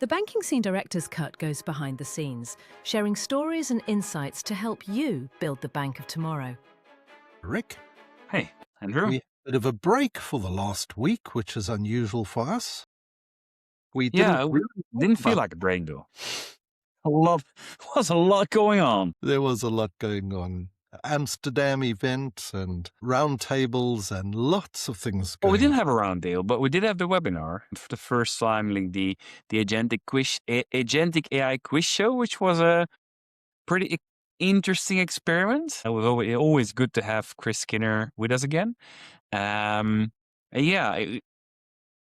The Banking Scene Director's Cut goes behind the scenes, sharing stories and insights to help you build the bank of tomorrow. Rick, Hey, Andrew. we had a bit of a break for the last week, which is unusual for us. We Yeah, didn't it really didn't talk feel about- like a break though. Was a lot going on. There was a lot going on. Amsterdam event and roundtables and lots of things Well, going we didn't on. have a roundtable, but we did have the webinar for the first time, like the Agentic AI quiz show, which was a pretty interesting experiment. It was always good to have Chris Skinner with us again. Yeah,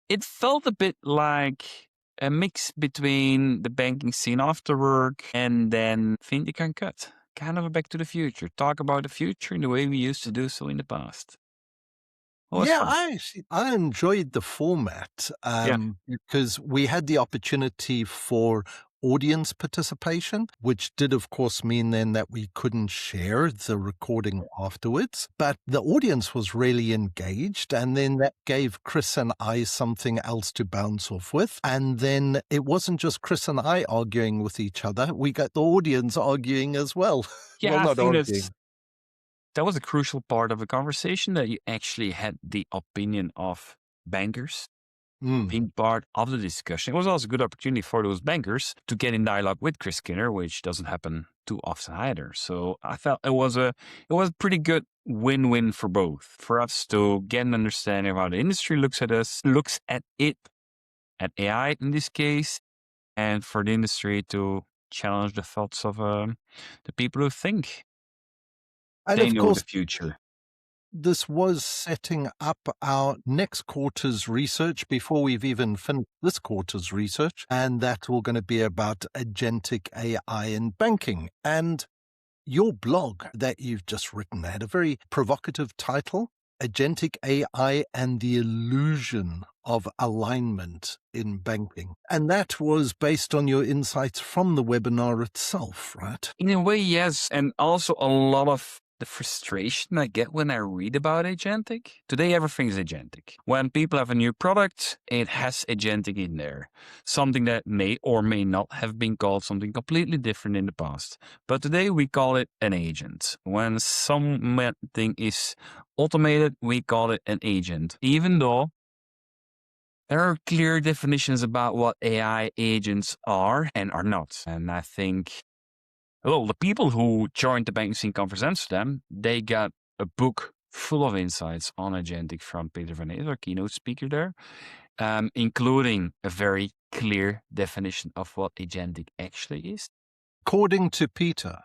it felt a bit like a mix between the banking scene after work and then Fintech Uncut. Kind of a back to the future. Talk about the future in the way we used to do so in the past. It was fun. I enjoyed the format because we had the opportunity for audience participation, which did, of course, mean then that we couldn't share the recording afterwards. But the audience was really engaged, and then that gave Chris and I something else to bounce off with. And then it wasn't just Chris and I arguing with each other. We got the audience arguing as well. Yeah, well, I not think arguing. that was a crucial part of the conversation, that you actually had the opinion of bankers being part of the discussion. It was also a good opportunity for those bankers to get in dialogue with Chris Skinner, which doesn't happen too often either. So I felt it was a pretty good win-win for both. For us to get an understanding of how the industry looks at AI in this case, and for the industry to challenge the thoughts of the people who think And they of know course, the future. this was setting up our next quarter's research before we've even finished this quarter's research. And that's all going to be about agentic AI in banking. And your blog that you've just written had a very provocative title, Agentic AI and the Illusion of Alignment in Banking. And that was based on your insights from the webinar itself, right? In a way, yes. And also a lot of the frustration I get when I read about agentic. Today, everything is agentic. When people have a new product, it has agentic in there. Something that may or may not have been called something completely different in the past. But today we call it an agent. When something is automated, we call it an agent. Even though there are clear definitions about what AI agents are and are not. And I think, well, the people who joined the Banking Scene Conference Amsterdam, they got a book full of insights on agentic from Peter van Hees, our keynote speaker there, including a very clear definition of what agentic actually is. According to Peter.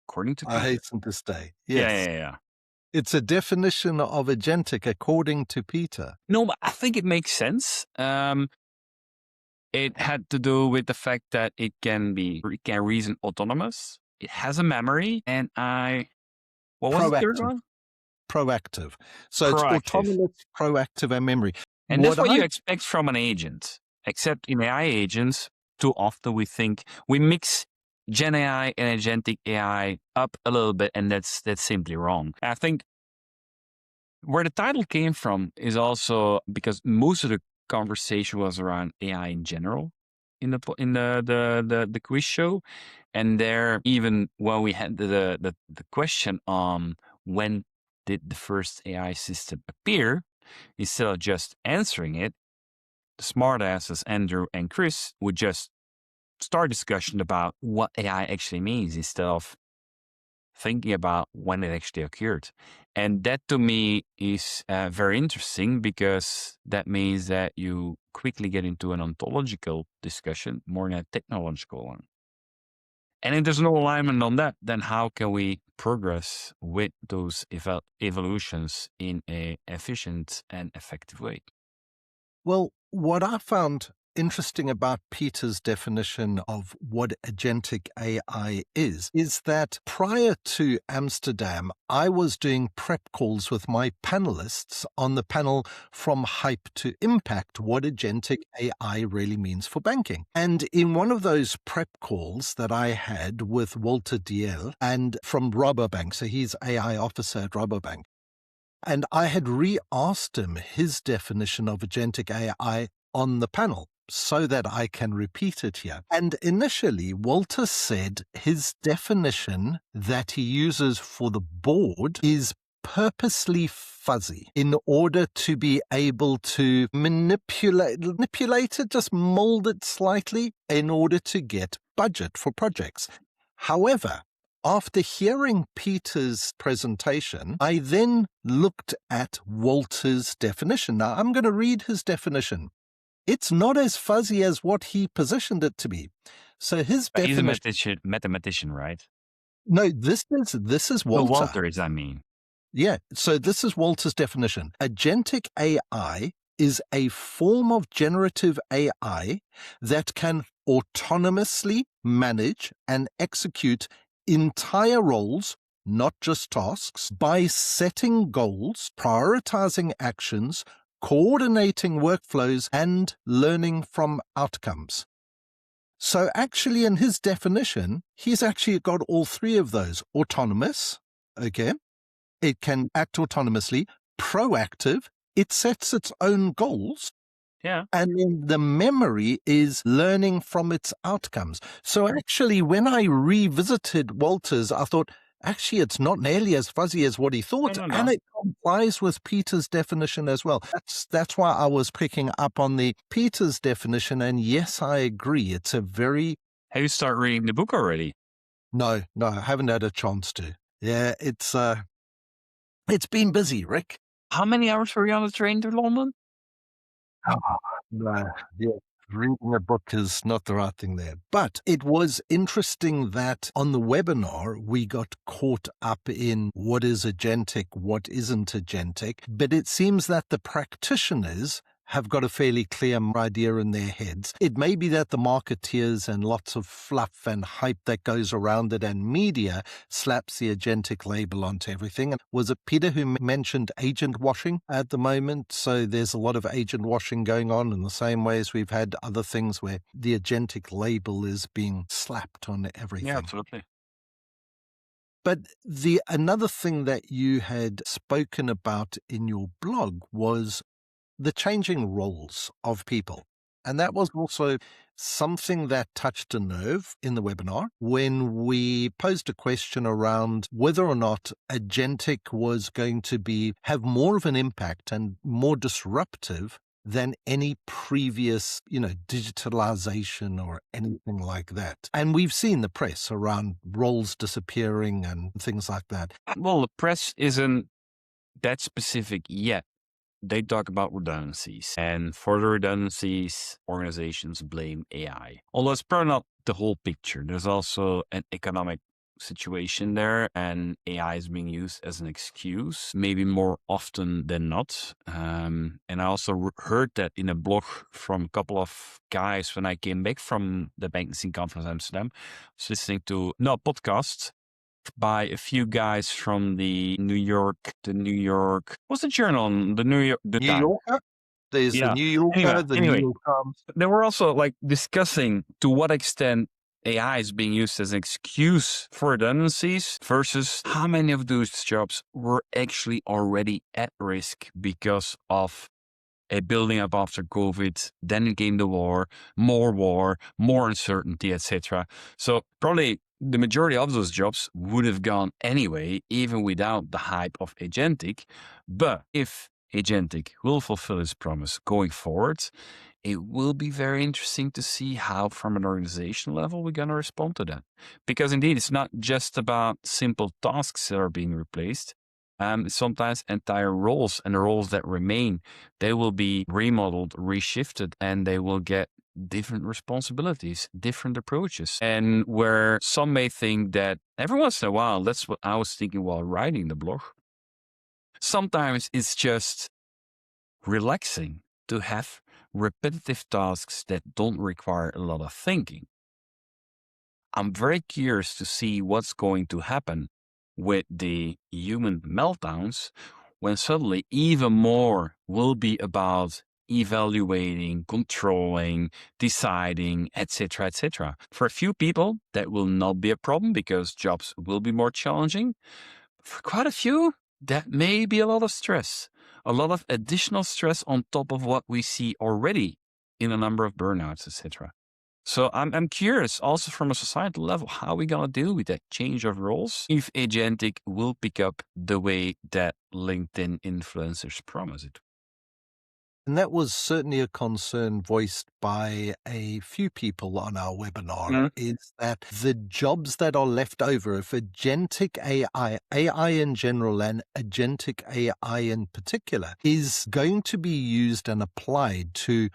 According to Peter. I hasten to say. Yes. Yeah. It's a definition of agentic according to Peter. No, but I think it makes sense. It had to do with the fact that it can reason autonomous. It has a memory, and what was the third one? Proactive. So Proactive. it's autonomous, proactive, and memory. And that's what you expect from an agent. Except in AI agents, too often we mix Gen AI and Agentic AI up a little bit, and that's simply wrong. I think where the title came from is also because most of the conversation was around AI in general in the quiz show, and there, even when we had the question on when did the first AI system appear, instead of just answering it, the smartasses Andrew and Chris would just start discussion about what AI actually means instead of thinking about when it actually occurred. And that to me is very interesting, because that means that you quickly get into an ontological discussion more than a technological one. And if there's no alignment on that, then how can we progress with those evolutions in an efficient and effective way? Well, what I found interesting about Peter's definition of what agentic AI is that prior to Amsterdam, I was doing prep calls with my panelists on the panel From Hype to Impact, what agentic AI really means for banking. And in one of those prep calls that I had with Walter Diel and from Rabobank, so he's AI officer at Rabobank, and I had re-asked him his definition of agentic AI on the panel. so that I can repeat it here. And initially, Walter said his definition that he uses for the board is purposely fuzzy in order to be able to manipulate it, just mold it slightly in order to get budget for projects. However, after hearing Peter's presentation, I then looked at Walter's definition. Now, I'm going to read his definition. It's not as fuzzy as what he positioned it to be. So his He's definition... a mathematician, right? No, this is Walter. No, Walter is, I mean. Yeah, so this is Walter's definition. Agentic AI is a form of generative AI that can autonomously manage and execute entire roles, not just tasks, by setting goals, prioritizing actions, coordinating workflows, and learning from outcomes. So actually, in his definition, he's actually got all three of those. Autonomous, okay? It can act autonomously. Proactive, it sets its own goals. Yeah. And then the memory is learning from its outcomes. So actually, when I revisited Walter's, I thought, actually, it's not nearly as fuzzy as what he thought. No. And it complies with Peter's definition as well. That's why I was picking up on the Peter's definition. And yes, I agree. It's a very... Have you started reading the book already? No, I haven't had a chance to. Yeah, it's been busy, Rick. How many hours were you on the train to London? No, yeah, reading a book is not the right thing there. But it was interesting that on the webinar, we got caught up in what is agentic, what isn't agentic. But it seems that the practitioners have got a fairly clear idea in their heads. It may be that the marketeers and lots of fluff and hype that goes around it and media slaps the agentic label onto everything. And was it Peter who mentioned agent washing at the moment? So there's a lot of agent washing going on in the same way as we've had other things where the agentic label is being slapped on everything. Yeah, absolutely. But another thing that you had spoken about in your blog was the changing roles of people. And that was also something that touched a nerve in the webinar when we posed a question around whether or not agentic was going to have more of an impact and more disruptive than any previous, digitalization or anything like that. And we've seen the press around roles disappearing and things like that. Well, the press isn't that specific yet. They talk about redundancies, and for the redundancies, organizations blame AI. Although it's probably not the whole picture. There's also an economic situation there, and AI is being used as an excuse, maybe more often than not. And I also heard that in a blog from a couple of guys when I came back from the banking scene conference in Amsterdam. I was listening to podcasts by a few guys from the New York, what's the journal? The New Yorker? There's the New Yorker, New York Times. They were also discussing to what extent AI is being used as an excuse for redundancies versus how many of those jobs were actually already at risk because of a building up after COVID, then came the war, more uncertainty, etc. So probably the majority of those jobs would have gone anyway, even without the hype of agentic. But if agentic will fulfill its promise going forward, it will be very interesting to see how, from an organization level, we're going to respond to that. Because indeed, it's not just about simple tasks that are being replaced. Sometimes entire roles, and the roles that remain, they will be remodeled, reshifted, and they will get different responsibilities, different approaches. And where some may think that every once in a while, that's what I was thinking while writing the blog. Sometimes it's just relaxing to have repetitive tasks that don't require a lot of thinking. I'm very curious to see what's going to happen with the human meltdowns when suddenly even more will be about evaluating, controlling, deciding, etc., etc. For a few people, that will not be a problem because jobs will be more challenging. For quite a few, that may be a lot of stress, a lot of additional stress on top of what we see already in a number of burnouts, etc. So I'm curious also from a societal level, how are we going to deal with that change of roles if agentic will pick up the way that LinkedIn influencers promise it? And that was certainly a concern voiced by a few people on our webinar, is that the jobs that are left over, if agentic AI in general and agentic AI in particular, is going to be used and applied to,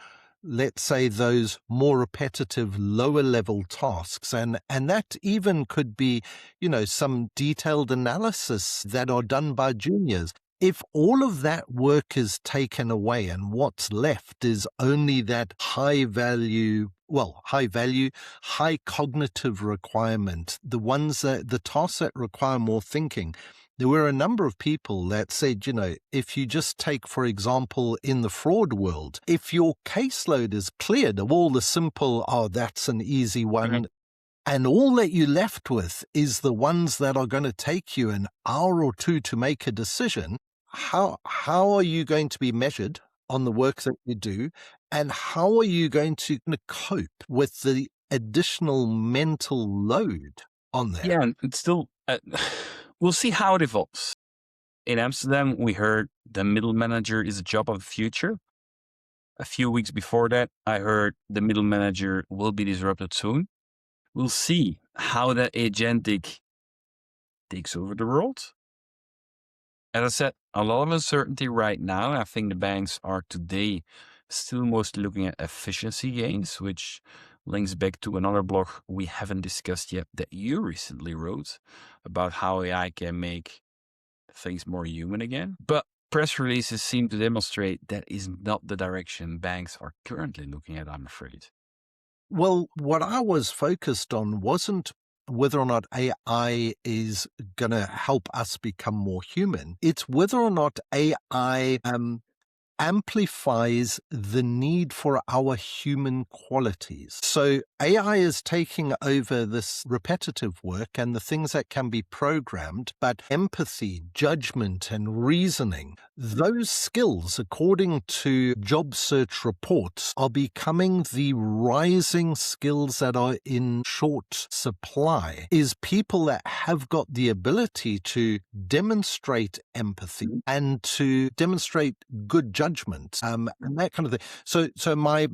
let's say, those more repetitive, lower level tasks. And that even could be, some detailed analysis that are done by juniors. If all of that work is taken away and what's left is only that high cognitive requirement, the tasks that require more thinking, there were a number of people that said, if you just take, for example, in the fraud world, if your caseload is cleared of all the simple, that's an easy one, and all that you're left with is the ones that are going to take you an hour or two to make a decision, how are you going to be measured on the work that you do? And how are you going to cope with the additional mental load on that? Yeah, and it's still, we'll see how it evolves. In Amsterdam, we heard the middle manager is a job of the future. A few weeks before that, I heard the middle manager will be disrupted soon. We'll see how that agentic takes over the world. As I said, a lot of uncertainty right now. I think the banks are today still mostly looking at efficiency gains, which links back to another blog we haven't discussed yet that you recently wrote about how AI can make things more human again. But press releases seem to demonstrate that is not the direction banks are currently looking at, I'm afraid. Well, what I was focused on wasn't whether or not AI is going to help us become more human. It's whether or not AI amplifies the need for our human qualities. So AI is taking over this repetitive work and the things that can be programmed, but empathy, judgment, and reasoning, those skills, according to job search reports, are becoming the rising skills that are in short supply, is people that have got the ability to demonstrate empathy and to demonstrate good judgment, and that kind of thing. So my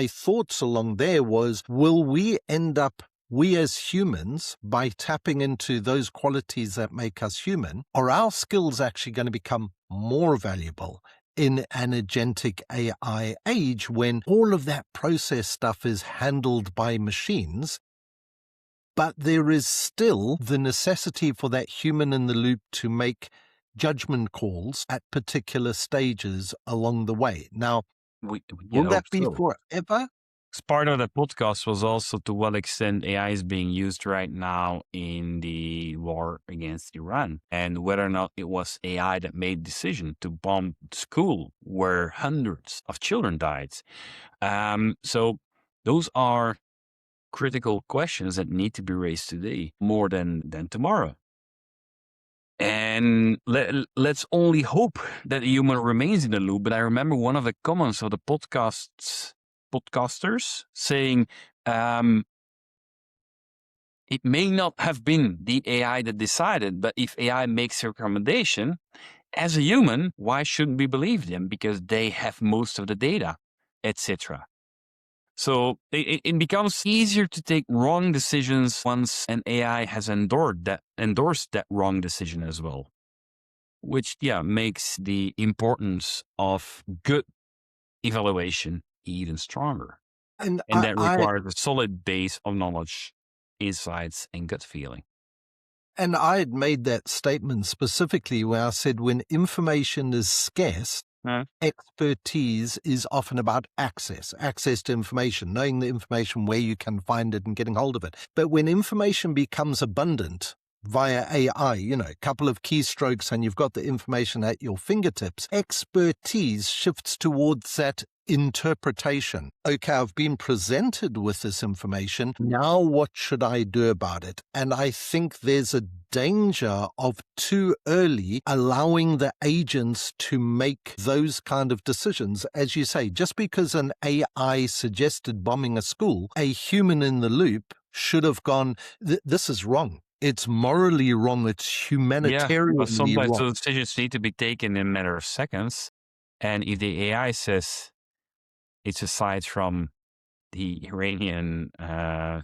thoughts along there was, will we end up, we as humans, by tapping into those qualities that make us human, are our skills actually going to become more valuable in an agentic AI age when all of that process stuff is handled by machines? But there is still the necessity for that human in the loop to make judgment calls at particular stages along the way. Now, will that be forever? Part of the podcast was also to what extent AI is being used right now in the war against Iran, and whether or not it was AI that made the decision to bomb school where hundreds of children died. So those are critical questions that need to be raised today more than tomorrow. And let's only hope that the human remains in the loop. But I remember one of the comments of the podcasters saying, it may not have been the AI that decided, but if AI makes a recommendation, as a human, why shouldn't we believe them? Because they have most of the data, etc. So it becomes easier to take wrong decisions once an AI has endorsed that wrong decision as well, which makes the importance of good evaluation even stronger. And that requires a solid base of knowledge, insights, and gut feeling. And I had made that statement specifically where I said when information is scarce, expertise is often about access to information, knowing the information where you can find it and getting hold of it. But when information becomes abundant via AI, a couple of keystrokes and you've got the information at your fingertips, expertise shifts towards that interpretation. Okay, I've been presented with this information. Now what should I do about it? And I think there's a danger of too early allowing the agents to make those kind of decisions. As you say, just because an AI suggested bombing a school, a human in the loop should have gone, this is wrong. It's morally wrong. It's humanitarianly but sometimes wrong. those decisions need to be taken in a matter of seconds. And if the AI says it's aside from the Iranian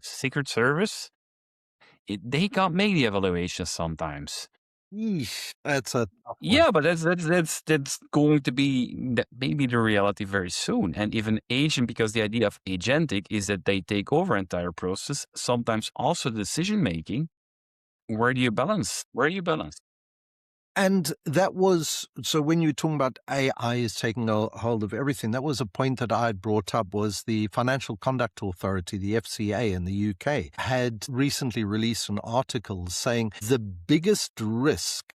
Secret Service, they can't make the evaluation sometimes. Eesh, that's a tough one. Yeah, but that's going to be maybe the reality very soon. And if an agent, because the idea of agentic is that they take over entire process, sometimes also decision making. Where do you balance? And that was, so when you're talking about AI is taking a hold of everything, that was a point that I had brought up, was the Financial Conduct Authority, the FCA in the UK, had recently released an article saying the biggest risk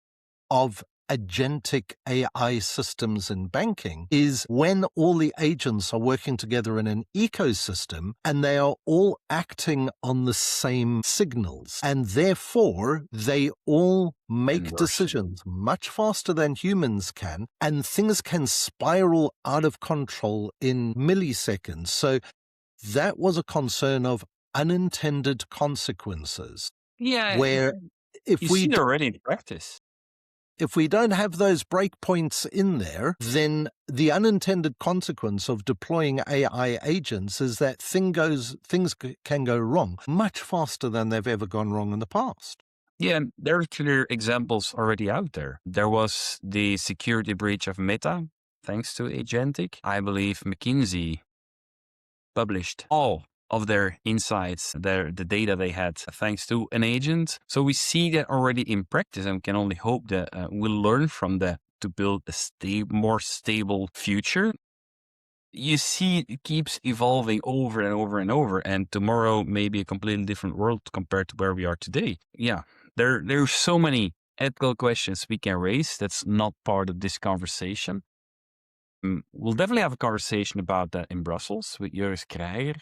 of agentic AI systems in banking is when all the agents are working together in an ecosystem and they are all acting on the same signals. And therefore, they all make decisions much faster than humans can, and things can spiral out of control in milliseconds. So that was a concern of unintended consequences. Yeah, where you see it already in practice. If we don't have those breakpoints in there, then the unintended consequence of deploying AI agents is that things can go wrong much faster than they've ever gone wrong in the past. Yeah, there are clear examples already out there. There was the security breach of Meta, thanks to Agentic. I believe McKinsey published all of their insights, the data they had, thanks to an agent. So we see that already in practice, and we can only hope that we'll learn from that to build a more stable future. You see, it keeps evolving over and over and over, and tomorrow may be a completely different world compared to where we are today. Yeah, there's so many ethical questions we can raise that's not part of this conversation. We'll definitely have a conversation about that in Brussels with Joris Kreijer,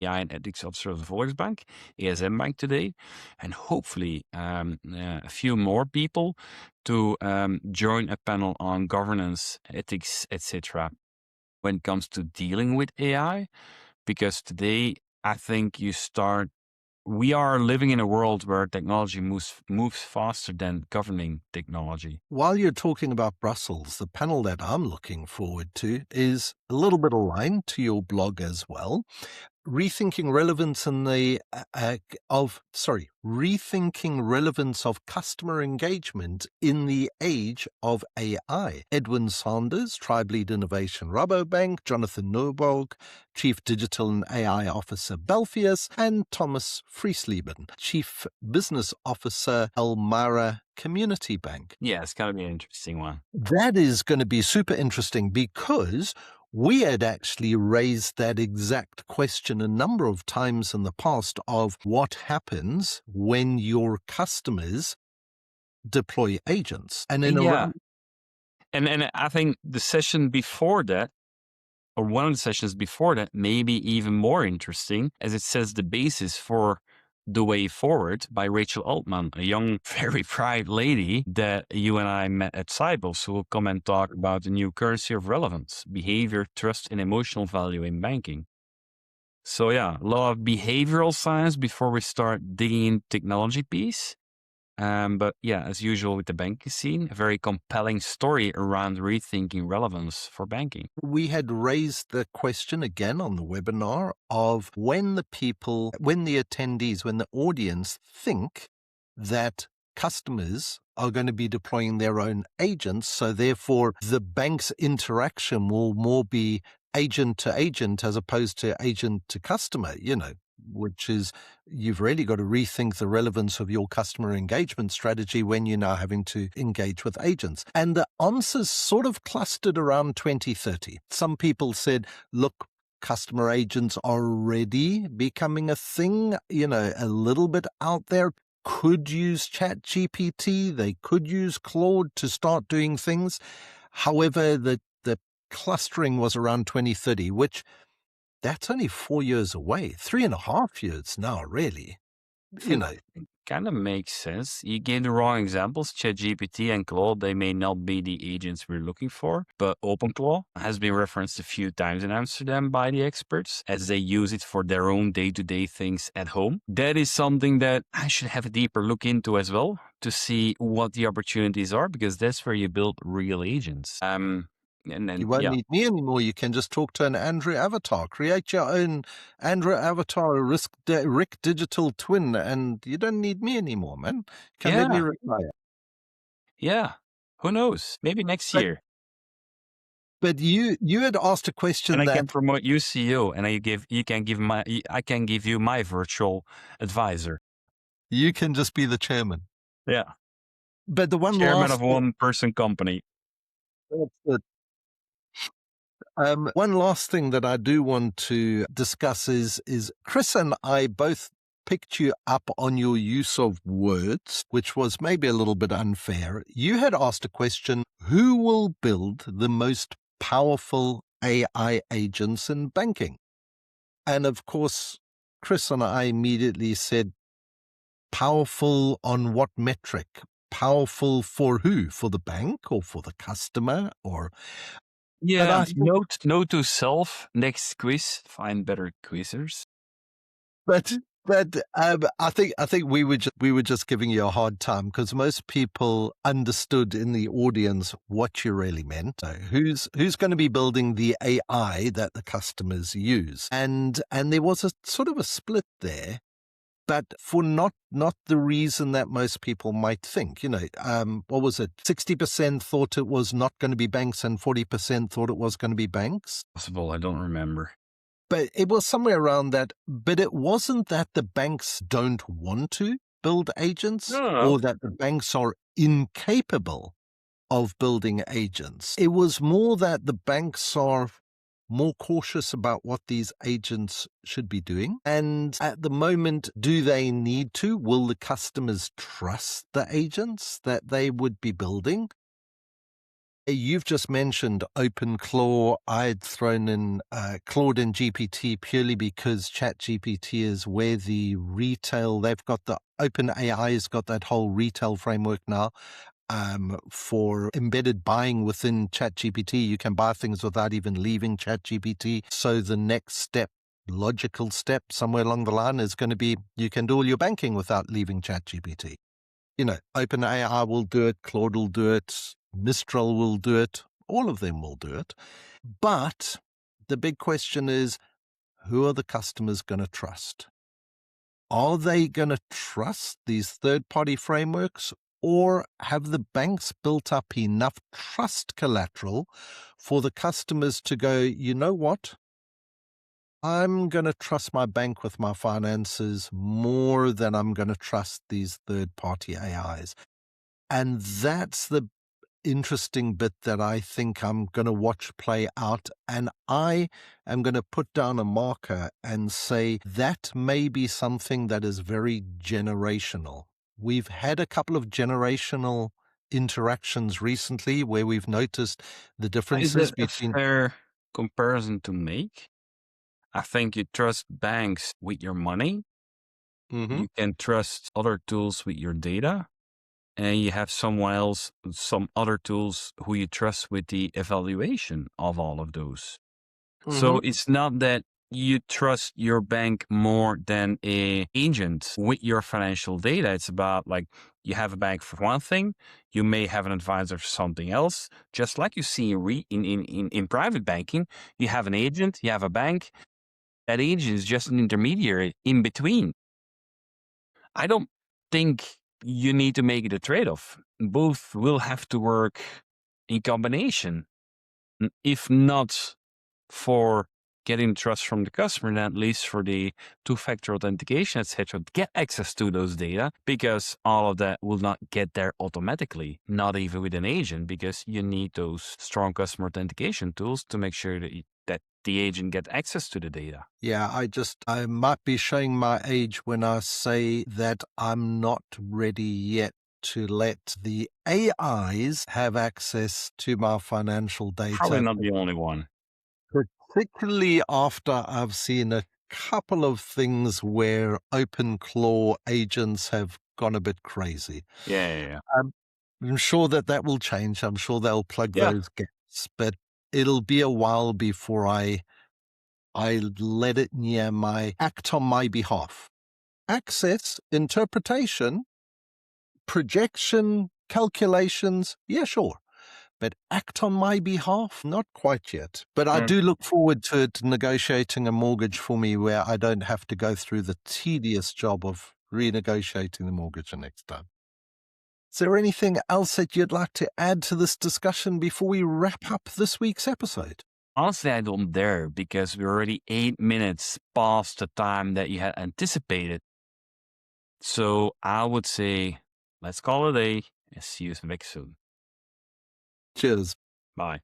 AI and Ethics Officer of the Volksbank, ASM Bank today, and hopefully a few more people to join a panel on governance, ethics, etc. when it comes to dealing with AI. Because today, I think we are living in a world where technology moves faster than governing technology. While you're talking about Brussels, the panel that I'm looking forward to is a little bit aligned to your blog as well. Rethinking relevance of customer engagement in the age of AI. Edwin Sanders, Tribe Lead Innovation Rabobank, Jonathan Neuburg, Chief Digital and AI Officer Belfius, and Thomas Frieslieben, Chief Business Officer Elmira Community Bank. Yeah, it's going to be an interesting one. That is going to be super interesting because we had actually raised that exact question a number of times in the past of what happens when your customers deploy agents. And and I think the session before that, or one of the sessions before that, may be even more interesting, as it sets the basis for The Way Forward by Rachel Altman, a young, very bright lady that you and I met at Cybos, who will come and talk about the new currency of relevance, behavior, trust, and emotional value in banking. So yeah, a lot of behavioral science before we start digging in technology piece. But yeah, as usual with the banking scene, a very compelling story around rethinking relevance for banking. We had raised the question again on the webinar of when the attendees, when the audience think that customers are going to be deploying their own agents, so therefore the bank's interaction will more be agent to agent as opposed to agent to customer, which is, you've really got to rethink the relevance of your customer engagement strategy when you're now having to engage with agents. And the answers sort of clustered around 2030. Some people said, look, customer agents are already becoming a thing, a little bit out there. Could use ChatGPT, they could use Claude to start doing things. However, the clustering was around 2030, which that's only 4 years away, 3.5 years now, really. You know, Kind of makes sense. You gave the wrong examples. ChatGPT and Claude, they may not be the agents we're looking for, but OpenClaw has been referenced a few times in Amsterdam by the experts as they use it for their own day-to-day things at home. That is something that I should have a deeper look into as well to see what the opportunities are, because that's where you build real agents. And then, you won't need me anymore. You can just talk to an Andrew avatar, create your own Andrew avatar, Rick digital twin, and you don't need me anymore, man. You can let me retire. Yeah. Who knows? Maybe next But, year. but you had asked a And question I can that promote you CEO, and I can give you my virtual advisor. you can just be the chairman. Yeah. But the one Chairman last of one person company. That's it. One last thing that I do want to discuss is Chris and I both picked you up on your use of words, which was maybe a little bit unfair. You had asked a question, who will build the most powerful AI agents in banking? And of course, Chris and I immediately said, powerful on what metric? Powerful for who? For the bank or for the customer? Or but I think, Note to self, next quiz, find better quizzers. but I think we were just giving you a hard time because most people understood in the audience what you really meant. So who's going to be building the AI that the customers use? And there was a sort of a split there, but for not the reason that most people might think. You know, what was it? 60% thought it was not going to be banks and 40% thought it was going to be banks. Possible, I don't remember. But it was somewhere around that. But it wasn't that the banks don't want to build agents or that the banks are incapable of building agents. It was more that the banks are more cautious about what these agents should be doing. And at the moment, do they need to? Will the customers trust the agents that they would be building? You've just mentioned OpenClaw. I'd thrown in Claude and GPT purely because ChatGPT is where the retail, they've got the OpenAI has got that whole retail framework now. For embedded buying within ChatGPT, you can buy things without even leaving ChatGPT. So the next step, logical step somewhere along the line is going to be you can do all your banking without leaving ChatGPT. You know, OpenAI will do it, Claude will do it, Mistral will do it, all of them will do it. But the big question is, who are the customers going to trust? Are they going to trust these third-party frameworks, or have the banks built up enough trust collateral for the customers to go, you know what? I'm going to trust my bank with my finances more than I'm going to trust these third-party AIs. And that's the interesting bit that I think I'm going to watch play out. And I am going to put down a marker and say that may be something that is very generational. We've had a couple of generational interactions recently where we've noticed the differences Is it between. a fair comparison to make? I think you trust banks with your money. Mm-hmm. You can trust other tools with your data. And you have someone else, some other tools who you trust with the evaluation of all of those. So it's not that you trust your bank more than a agent with your financial data. It's about like you have a bank for one thing, you may have an advisor for something else. Just like you see in private banking, you have an agent, you have a bank. That agent is just an intermediary in between. I don't think you need to make it a trade-off. Both will have to work in combination. If not for getting trust from the customer, then at least for the two-factor authentication, etc., get access to those data, because all of that will not get there automatically, not even with an agent, because you need those strong customer authentication tools to make sure that the agent get access to the data. Yeah, I might be showing my age when I say that I'm not ready yet to let the AIs have access to my financial Probably data, not the only one. particularly after I've seen a couple of things where open claw agents have gone a bit crazy. Yeah. I'm sure that will change. I'm sure they'll plug Yeah. those gaps, but it'll be a while before I let it act on my behalf. Access, interpretation, projection, calculations, yeah, sure. But act on my behalf? Not quite yet. But I do look forward to it negotiating a mortgage for me where I don't have to go through the tedious job of renegotiating the mortgage the next time. Is there anything else that you'd like to add to this discussion before we wrap up this week's episode? Honestly, I don't dare, because we're already 8 minutes past the time that you had anticipated. So I would say, let's call it a day and see you next soon. Cheers. Bye.